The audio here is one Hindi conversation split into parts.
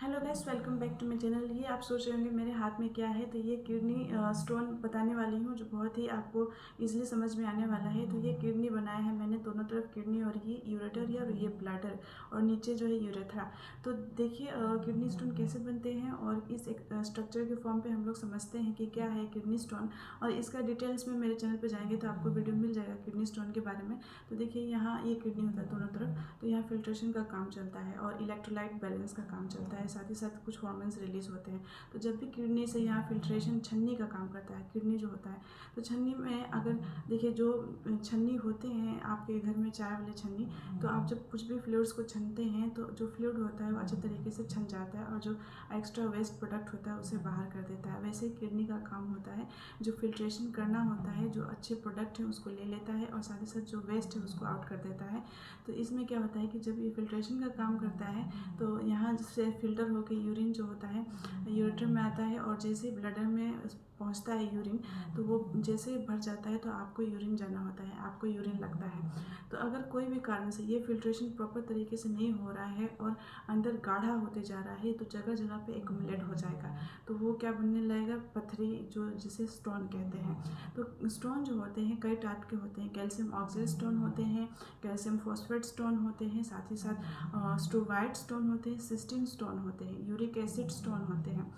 Hello guys, welcome back to my channel. ये आप सोच रहे होंगे मेरे हाथ में क्या है, तो ये किडनी स्टोन बताने वाली हूँ जो बहुत ही आपको इजीली समझ में आने वाला है। तो ये किडनी बनाया है मैंने, दोनों तरफ किडनी और ये यूरेटर और ये ब्लैडर और नीचे जो है यूरेथ्रा। तो देखिए किडनी स्टोन कैसे बनते हैं और इस एक स्ट्रक्चर के फॉर्म पे हम लोग समझते हैं कि क्या है किडनी स्टोन। और इसका डिटेल्स में मेरे चैनल पे जाएंगे तो आपको वीडियो मिल जाएगा किडनी स्टोन के बारे में। तो देखिए यहाँ ये किडनी होता है दोनों तरफ, तो यहाँ फिल्ट्रेशन का काम चलता है और इलेक्ट्रोलाइट बैलेंस का काम चलता है, साथ ही साथ कुछ हार्मोन्स रिलीज होते हैं। तो जब भी किडनी से यहाँ फिल्ट्रेशन छन्नी का काम करता है, किडनी जो होता है, तो छन्नी में अगर देखिए जो छन्नी होते हैं आपके घर में चाय वाले छन्नी, तो आप जब कुछ भी फ्लूइड्स को छनते हैं तो जो फ्लूइड होता है वो अच्छे तरीके से छन जाता है और जो एक्स्ट्रा वेस्ट प्रोडक्ट होता है उसे बाहर कर देता है। वैसे ही किडनी का काम होता है, जो फिल्ट्रेशन करना होता है, जो अच्छे प्रोडक्ट हैं उसको ले लेता है और साथ ही साथ जो वेस्ट है उसको आउट कर देता है। तो इसमें क्या होता है कि जब ये फिल्ट्रेशन का काम करता है तो यहाँ से फिल्टर होकर यूरिन जो होता है यूरेटर में आता है और जैसे ही ब्लडर में पहुँचता है यूरिन, तो वो जैसे ही भर जाता है तो आपको यूरिन जाना होता है, आपको यूरिन लगता है। तो अगर कोई भी कारण से ये फिल्ट्रेशन प्रॉपर तरीके से नहीं हो रहा है और अंदर गाढ़ा होते जा रहा है तो जगह जगह पे एक्यूमुलेट हो जाएगा, तो वो क्या बनने लगेगा, पथरी, जो जिसे स्टोन कहते हैं। तो स्टोन जो होते हैं कई टाइप के होते हैं, कैल्शियम ऑक्साइड स्टोन होते हैं, कैल्शियम फॉस्फेट स्टोन होते हैं, साथ ही साथ स्टोवाइट स्टोन होते हैं, सिस्टीन स्टोन होते हैं, यूरिक एसिड स्टोन होते हैं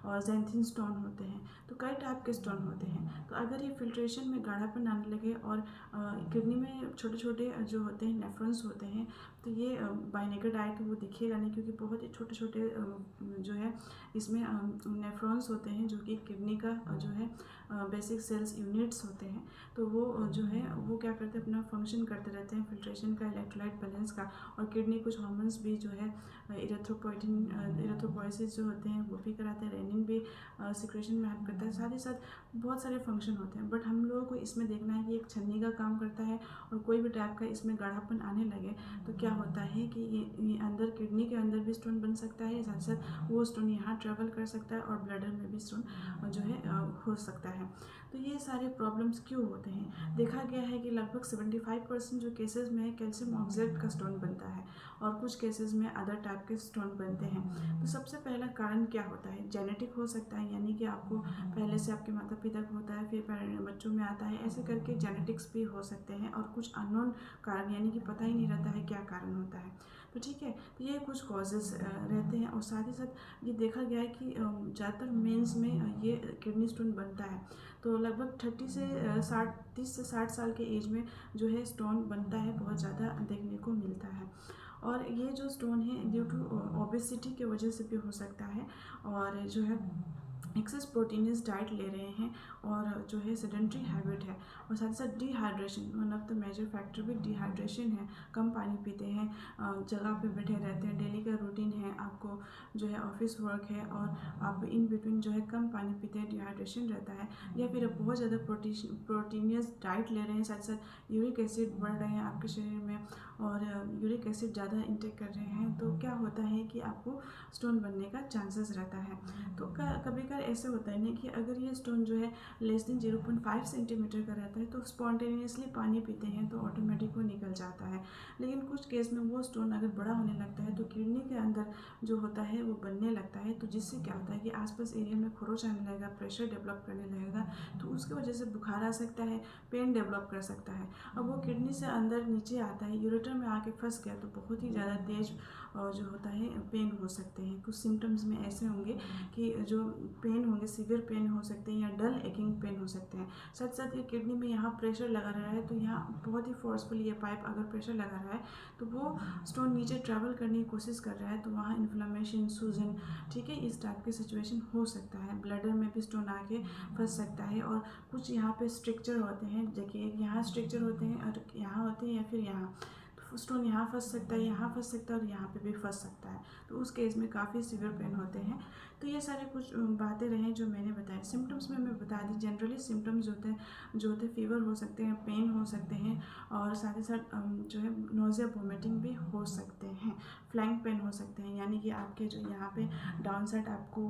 और ज़ैंथिन स्टोन होते हैं। तो कई टाइप के स्टोन होते हैं। तो अगर ये फिल्ट्रेशन में गाढ़ापन आने लगे और किडनी में छोटे छोटे जो होते हैं नेफ्रॉन्स होते हैं, तो ये बाय नेकेड आई तो वो दिखेगा नहीं, क्योंकि बहुत ही छोटे छोटे जो है इसमें नेफ्रॉन्स होते हैं जो कि किडनी का जो है बेसिक सेल्स यूनिट्स होते हैं। तो वो जो है वो क्या करते हैं, अपना फंक्शन करते रहते हैं फिल्ट्रेशन का, इलेक्ट्रोलाइट बैलेंस का। और किडनी कुछ हार्मोन्स भी जो है इरेथ्रोपोइटिन इरेथ्रोपोइसिस जो होते हैं वो भी कराते हैं, रेनिन भी सिक्रेशन में हेल्प करता है, साथ ही साथ बहुत सारे फंक्शन होते हैं। बट हम लोगों को इसमें देखना है कि एक छन्नी का काम करता है और कोई भी टाइप का इसमें गाढ़ापन आने लगे तो क्या होता है कि ये अंदर किडनी के अंदर भी स्टोन बन सकता है, साथ साथ वो स्टोन यहाँ ट्रेवल कर सकता है और ब्लडर में भी स्टोन जो है हो सकता है। तो ये सारे प्रॉब्लम्स क्यों होते हैं, देखा गया है कि लगभग 75% जो केसेस में कैल्शियम ऑक्साइड का स्टोन बनता है और कुछ केसेस में अदर टाइप के स्टोन बनते हैं। तो सबसे पहला कारण क्या होता है, जेनेटिक हो सकता है, यानी कि आपको पहले से आपके माता पिता को होता है, फिर बच्चों में आता है, ऐसे करके जेनेटिक्स भी हो सकते हैं। और कुछ अननोन कारण, यानी कि पता ही नहीं रहता है क्या कारण होता है। तो ठीक है, तो ये कुछ कॉजेज़ रहते हैं। और साथ ही साथ ये देखा गया है कि ज़्यादातर मेंस में ये किडनी स्टोन बनता है। तो लगभग 30 से 60 साल के एज में जो है स्टोन बनता है, बहुत ज़्यादा देखने को मिलता है। और ये जो स्टोन है ड्यू टू ओबेसिटी की वजह से भी हो सकता है, और जो है एक्सेस प्रोटीनस डाइट ले रहे हैं और जो है सेडेंट्री हैबिट है, और साथ ही साथ dehydration, one of the major factor भी डिहाइड्रेशन है। कम पानी पीते हैं, जगह पे बैठे रहते हैं, डेली का रूटीन है, आपको जो है ऑफिस वर्क है और आप इन बिटवीन जो है कम पानी पीते हैं, डिहाइड्रेशन रहता है। या फिर आप बहुत ज़्यादा प्रोटीनियस डाइट ले रहे हैं, साथ साथ यूरिक एसिड बढ़ रहे हैं आपके शरीर में और यूरिक एसिड ज़्यादा इंटेक कर रहे हैं, तो क्या होता है कि आपको स्टोन बनने का चांसेस रहता है। तो कभी कभार ऐसे होता है ना कि अगर ये स्टोन जो है लेस देन 0.5 सेंटीमीटर का रहता है तो स्पॉन्टेनियसली पानी पीते हैं तो ऑटोमेटिक वो निकल जाता है। लेकिन कुछ केस में वो स्टोन अगर बड़ा होने लगता है तो किडनी के अंदर जो होता है वो बनने लगता है, तो जिससे क्या होता है कि आसपास एरिया में खरोच आने लगेगा, प्रेशर डेवलप करने लगेगा, तो उसकी वजह से बुखार आ सकता है, पेन डेवलप कर सकता है। अब वो किडनी से अंदर नीचे आता है, यूरेटर में आके फंस गया तो बहुत ही ज़्यादा तेज जो होता है पेन हो सकते हैं। कुछ सिम्टम्स में ऐसे होंगे कि जो पेन होंगे, सीवियर पेन हो सकते हैं या डल एकिंग पेन हो सकते हैं। साथ साथ ये किडनी में यहाँ प्रेशर लगा रहा है, तो यहाँ बहुत ही फोर्सफुली ये पाइप अगर प्रेशर लगा रहा है तो वो स्टोन नीचे ट्रैवल करने की कोशिश कर रहा है, तो वहाँ इन्फ्लेमेशन, सूजन, ठीक है, इस टाइप की सिचुएशन हो सकता है। ब्लडर में भी स्टोन आके फंस सकता है। और कुछ यहाँ पे स्ट्रक्चर होते हैं, देखिए यहाँ स्ट्रक्चर होते हैं और यहाँ होते हैं या फिर यहाँ, तो स्टोन यहाँ फंस सकता है, यहाँ फंस सकता है और यहाँ पे भी फंस सकता है, तो उस केस में काफ़ी सीवियर पेन होते हैं। तो ये सारे कुछ बातें रहें जो मैंने बताया। सिम्टम्स में मैं बता दी, जनरली सिम्टम्स जो होते हैं फीवर हो सकते हैं, पेन हो सकते हैं और साथ ही साथ जो है नोज़िया, वोमिटिंग भी हो सकते हैं, फ्लैंक पेन हो सकते हैं, यानी कि आपके जो यहाँ पे डाउन साइड आपको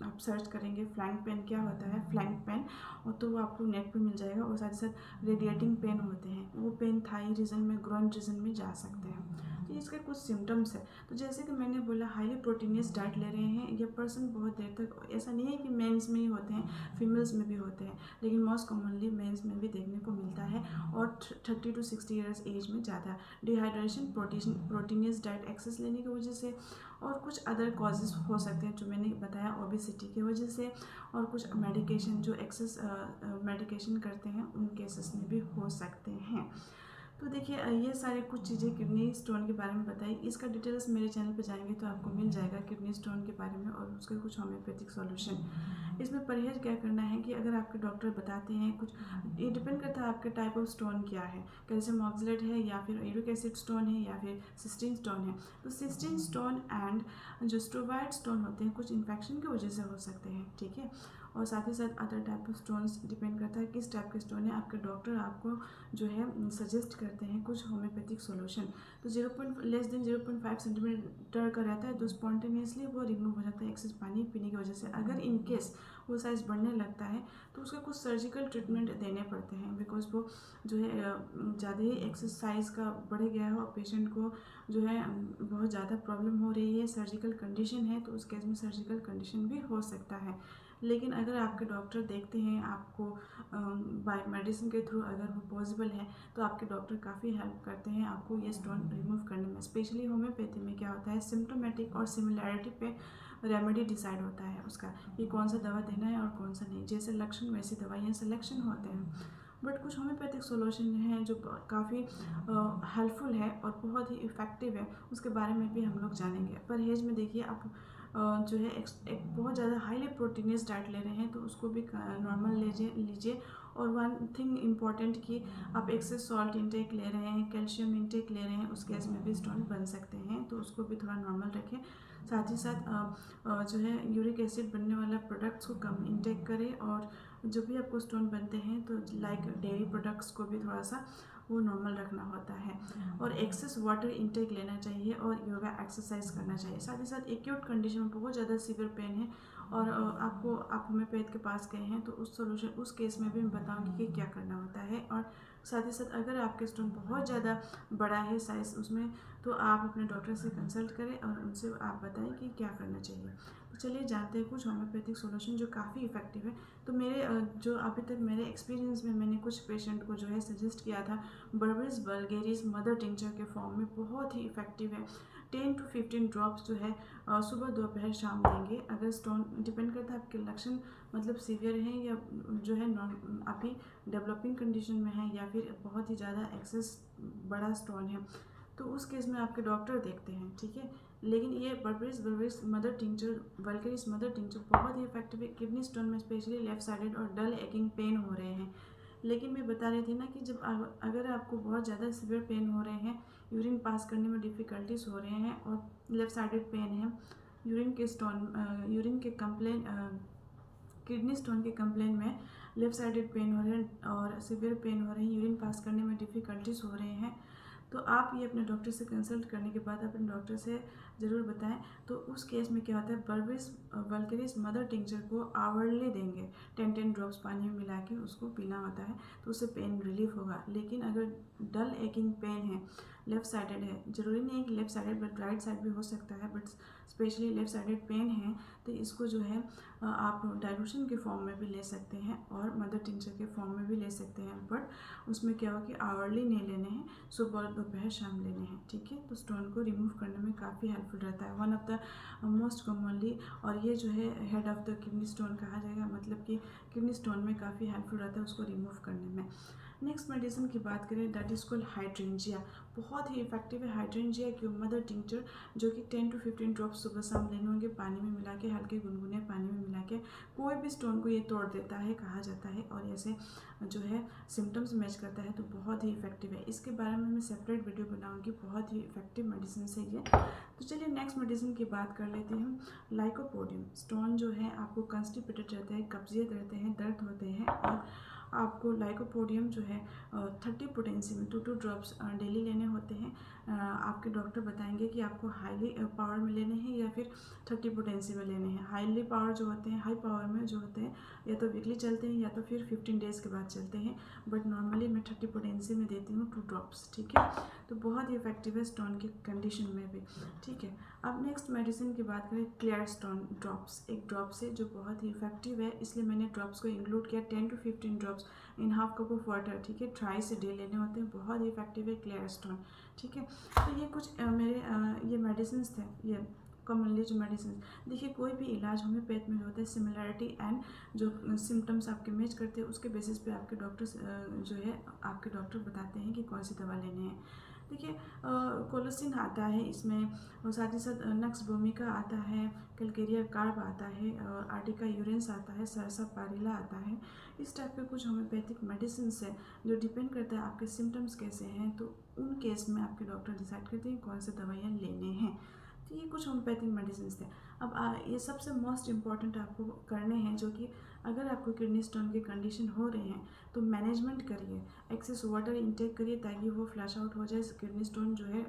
आप सर्च करेंगे फ्लैंक पेन क्या होता है, फ्लैंक पेन, और तो वो आपको नेट पे मिल जाएगा। और साथ ही साथ रेडिएटिंग पेन होते हैं, वो पेन थाई रीजन में, ग्रोइन रीजन में जा सकते हैं। तो ये इसके कुछ सिम्टम्स है। तो जैसे कि मैंने बोला, हाईली प्रोटीनियस डाइट ले रहे हैं ये पर्सन बहुत देर तक, ऐसा नहीं है कि मेंस में ही होते हैं, फीमेल्स में भी होते हैं, लेकिन मोस्ट कॉमनली मेंस में भी देखने को मिलता है, और 30 to 60 ईयर्स एज में ज़्यादा। डिहाइड्रेशन, प्रोटीनियस डाइट एक्सेस लेने की वजह से, और कुछ अदर कॉजेज़ हो सकते हैं जो मैंने बताया, ओबेसिटी की वजह से, और कुछ मेडिकेशन जो एक्सेस मेडिकेशन करते हैं उन केसेस में भी हो सकते हैं। तो देखिए, ये सारे कुछ चीज़ें किडनी स्टोन के बारे में बताई। इसका डिटेल्स मेरे चैनल पर जाएंगे तो आपको मिल जाएगा किडनी स्टोन के बारे में और उसके कुछ होम्योपैथिक सॉल्यूशन। इसमें परहेज क्या करना है कि अगर आपके डॉक्टर बताते हैं कुछ, ये डिपेंड करता है आपके टाइप ऑफ स्टोन क्या है, कैल्शियम ऑक्सलेट है या फिर यूरिक एसिड स्टोन है या फिर सिस्टीन स्टोन है। तो सिस्टीन स्टोन एंड जो स्ट्रोमाइड स्टोन होते हैं कुछ इन्फेक्शन की वजह से हो सकते हैं, ठीक है। और साथ ही साथ other type of stones depend करता है किस टाइप के स्टोन है। आपके डॉक्टर आपको जो है सजेस्ट करते हैं कुछ होम्योपैथिक सॉल्यूशन। तो 0.5 सेंटीमीटर का रहता है तो स्पॉन्टेनियसली वो रिमूव हो जाता है एक्सेस पानी पीने की वजह से। अगर इन केस वो साइज़ बढ़ने लगता है तो उसके कुछ सर्जिकल ट्रीटमेंट देने पड़ते हैं, बिकॉज वो जो है ज़्यादा ही एक्सरसाइज का बढ़ गया हो, पेशेंट को जो है बहुत ज़्यादा प्रॉब्लम हो रही है, सर्जिकल कंडीशन है, तो उस केस में सर्जिकल कंडीशन भी हो सकता है। लेकिन अगर आपके डॉक्टर देखते हैं आपको बाय मेडिसिन के थ्रू, अगर वो पॉसिबल है तो आपके डॉक्टर काफ़ी हेल्प करते हैं आपको ये स्टोन रिमूव करने में। स्पेशली होम्योपैथी में क्या होता है, सिम्टोमेटिक और सिमिलैरिटी पे रेमेडी डिसाइड होता है उसका, कि कौन सा दवा देना है और कौन सा नहीं। जैसे लक्षण वैसी दवाइयाँ सिलेक्शन होते हैं। बट कुछ होम्योपैथिक सोल्यूशन हैं जो काफ़ी हेल्पफुल है और बहुत ही इफ़ेक्टिव है, उसके बारे में भी हम लोग जानेंगे। परहेज में देखिए, आप जो है एक बहुत ज़्यादा हाईली प्रोटीनियस डाइट ले रहे हैं तो उसको भी नॉर्मल लीजिए। और वन थिंग इम्पॉर्टेंट कि आप एक्सेस सॉल्ट इंटेक ले रहे हैं, कैल्शियम इंटेक ले रहे हैं, उस केस में भी स्टोन बन सकते हैं, तो उसको भी थोड़ा नॉर्मल रखें। साथ ही साथ जो है यूरिक एसिड बनने वाला प्रोडक्ट्स को कम इंटेक करें, और जो भी आपको स्टोन बनते हैं तो लाइक डेयरी प्रोडक्ट्स को भी थोड़ा सा वो नॉर्मल रखना होता है। और एक्सेस वाटर इंटेक लेना चाहिए और योगा एक्सरसाइज करना चाहिए। साथ ही साथ एक्यूट कंडीशन में बहुत ज़्यादा सीवियर पेन है और आप होम्योपैथ के पास गए हैं तो उस केस में भी मैं बताऊंगी कि क्या करना होता है। और साथ ही साथ अगर आपके स्टोन बहुत ज़्यादा बड़ा है साइज उसमें, तो आप अपने डॉक्टर से कंसल्ट करें और उनसे आप बताएं कि क्या करना चाहिए। तो चलिए जानते हैं कुछ होम्योपैथिक सोल्यूशन जो काफ़ी इफेक्टिव है। तो मेरे जो अभी तक मेरे एक्सपीरियंस में मैंने कुछ पेशेंट को जो है सजेस्ट किया था, बर्बेरिस वल्गेरिस मदर टिंचर के फॉर्म में बहुत ही इफेक्टिव है। 10 to 15 ड्रॉप्स जो है सुबह दोपहर शाम देंगे। अगर स्टोन डिपेंड करता है आपके लक्षण मतलब सीवियर हैं या जो है अभी डेवलपिंग कंडीशन में है या फिर बहुत ही ज़्यादा एक्सेस बड़ा स्टोन है, तो उस केस में आपके डॉक्टर देखते हैं, ठीक है। लेकिन ये berberis mother tincture, vulgaris mother tincture बहुत ही इफेक्टिव है किडनी स्टोन में, स्पेशली लेफ्ट साइडेड और डल एकिंग पेन हो रहे हैं। लेकिन मैं बता रही थी ना कि जब अगर आपको बहुत ज़्यादा सीवियर पेन हो रहे हैं, यूरिन पास करने में डिफ़िकल्टीज हो रहे हैं और लेफ़्ट साइडेड पेन है, यूरिन के कंप्लेन किडनी स्टोन के कंप्लेन में लेफ़्ट साइडेड पेन हो रहे हैं और सीवियर पेन हो रहे हैं, यूरिन पास करने में डिफ़िकल्टीज हो रहे हैं, तो आप ये अपने डॉक्टर से कंसल्ट करने के बाद अपने डॉक्टर से ज़रूर बताएं। तो उस केस में क्या होता है, बर्बेरिस वल्गेरिस मदर टिंचर को आवरली देंगे, 10 ड्रॉप्स पानी में मिला के उसको पीना होता है, तो उससे पेन रिलीफ होगा। लेकिन अगर डल एकिंग पेन है, लेफ़्ट साइडेड है, ज़रूरी नहीं है कि left sided but right side भी हो सकता है, but specially left sided pain है, तो इसको जो है आप डाइल्यूशन के फॉर्म में भी ले सकते हैं और मदर टिंचर के फॉर्म में भी ले सकते हैं। बट उसमें क्या हो कि आवरली नहीं लेने हैं, सुबह दोपहर शाम लेने हैं, ठीक है। तो स्टोन को रिमूव करने में काफ़ी हेल्पफुल रहता है, one of the most commonly. और ये जो है head of the kidney stone कहा जाएगा, मतलब कि किडनी स्टोन में काफ़ी हेल्पफुल रहता है उसको रिमूव करने में। नेक्स्ट मेडिसिन की बात करें, दैट इज कॉल्ड हाइड्रेंजिया। बहुत ही इफेक्टिव है हाइड्रेंजिया की मदर टिंचर, जो कि 10 to 15 ड्रॉप्स सुबह शाम लेने होंगे पानी में मिला के, हल्के गुनगुने पानी में मिला के। कोई भी स्टोन को ये तोड़ देता है कहा जाता है, और ऐसे जो है सिम्टम्स मैच करता है, तो बहुत ही इफेक्टिव है। इसके बारे में मैं सेपरेट वीडियो बनाऊंगी, बहुत ही इफेक्टिव मेडिसिन है ये। तो चलिए नेक्स्ट मेडिसिन की बात कर लेते हैं। लाइकोपोडियम स्टोन जो है आपको कंस्टिपेटेड रहते हैं, कब्जियत रहते हैं, दर्द होते हैं, और आपको लाइकोपोडियम जो है 30 पोटेंसी में 2 ड्रॉप्स डेली लेने होते हैं। आपके डॉक्टर बताएंगे कि आपको हाईली पावर में लेने हैं या फिर 30 पोटेंसी में लेने हैं। हाईली पावर जो होते हैं, हाई पावर में जो होते हैं या तो वीकली चलते हैं या तो फिर 15 डेज़ के बाद चलते हैं, बट नॉर्मली मैं 30 पोटेंसी में देती हूँ 2 ड्रॉप्स, ठीक है। तो बहुत ही इफेक्टिव है स्टोन की कंडीशन में भी, ठीक है। अब नेक्स्ट मेडिसिन की बात करें, क्लियर स्टोन ड्रॉप्स। एक ड्रॉप्स है जो बहुत ही इफेक्टिव है, इसलिए मैंने ड्रॉप्स को इंक्लूड किया। 10 to 15 drops in half cup of water, ठीक है, ट्राई से डे लेने होते हैं। बहुत ही इफेक्टिव है क्लियर स्टोन, ठीक है। तो ये कुछ मेरे ये मेडिसिन थे, ये कॉमनली जो मेडिसिन। देखिए कोई भी इलाज होम्योपैथ में जो होता है सिमिलरिटी एंड जो सिम्टम्स आपके मैच करते हैं उसके बेसिस पे आपके डॉक्टर्स जो है आपके डॉक्टर बताते हैं कि कौन सी दवा लेनी है। देखिए कोलोसिन आता है इसमें, और साथ ही साथ नक्स भूमिका आता है, कैलकेरिया कार्ब आता है, और आर्टिका यूरेंस आता है, सरसा पारिला आता है। इस टाइप के कुछ होम्योपैथिक मेडिसिन है जो डिपेंड करता है आपके सिम्टम्स कैसे हैं, तो उन केस में आपके डॉक्टर डिसाइड करते हैं कौन से दवाइयाँ लेने हैं। तो ये कुछ होम्योपैथिक मेडिसिन थे। अब ये सबसे मोस्ट इम्पॉर्टेंट आपको करने हैं, जो कि अगर आपको किडनी स्टोन की कंडीशन हो रहे हैं तो मैनेजमेंट करिए, एक्सेस वाटर इंटेक करिए ताकि वो फ्लैश आउट हो जाए, किडनी स्टोन जो है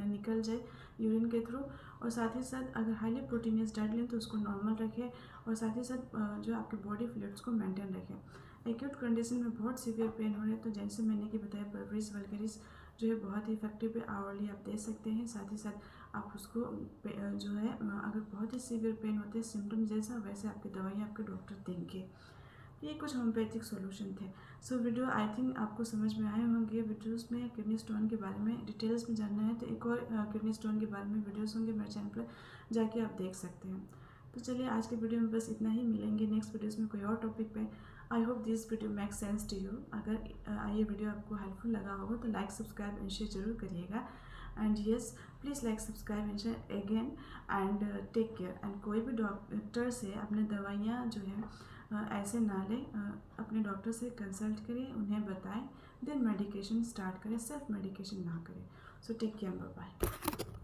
निकल जाए यूरिन के थ्रू। और साथ ही साथ अगर हाईली प्रोटीनियस डाइट लें तो उसको नॉर्मल रखें, और साथ ही साथ जो आपके बॉडी फ्लूइड्स को मेंटेन रखें। एक्यूट कंडीशन में बहुत सीवियर पेन हो रहे हैं तो जैसे मैंने कि बताया बर्बरीज वल्गरिस जो है बहुत ही इफेक्टिव है, आवरली आप दे सकते हैं। साथ ही साथ आप उसको जो है अगर बहुत ही सीवियर पेन होते हैं सिम्टम जैसा, वैसे आपकी दवाइयाँ आपके डॉक्टर देंगे। ये कुछ होम्योपैथिक सॉल्यूशन थे। सो वीडियो आई थिंक आपको समझ में आए होंगे। वीडियोस में किडनी स्टोन के बारे में डिटेल्स में जानना है तो एक और किडनी स्टोन के बारे में वीडियोस होंगे मेरे चैनल पर, जाके आप देख सकते हैं। तो चलिए आज के वीडियो में बस इतना ही, मिलेंगे नेक्स्ट वीडियोस में कोई और टॉपिक पे। I hope this video make sense to you. अगर ये वीडियो आपको हेल्पफुल लगा होगा तो लाइक सब्सक्राइब एंड शेयर जरूर करिएगा। And yes please like subscribe and share again and take care. And कोई भी डॉक्टर से अपने दवाइयाँ जो है ऐसे ना लें, अपने डॉक्टर से कंसल्ट करें, उन्हें बताएं, देन मेडिकेशन स्टार्ट करें, सेल्फ मेडिकेशन ना करें। So take care, bye bye.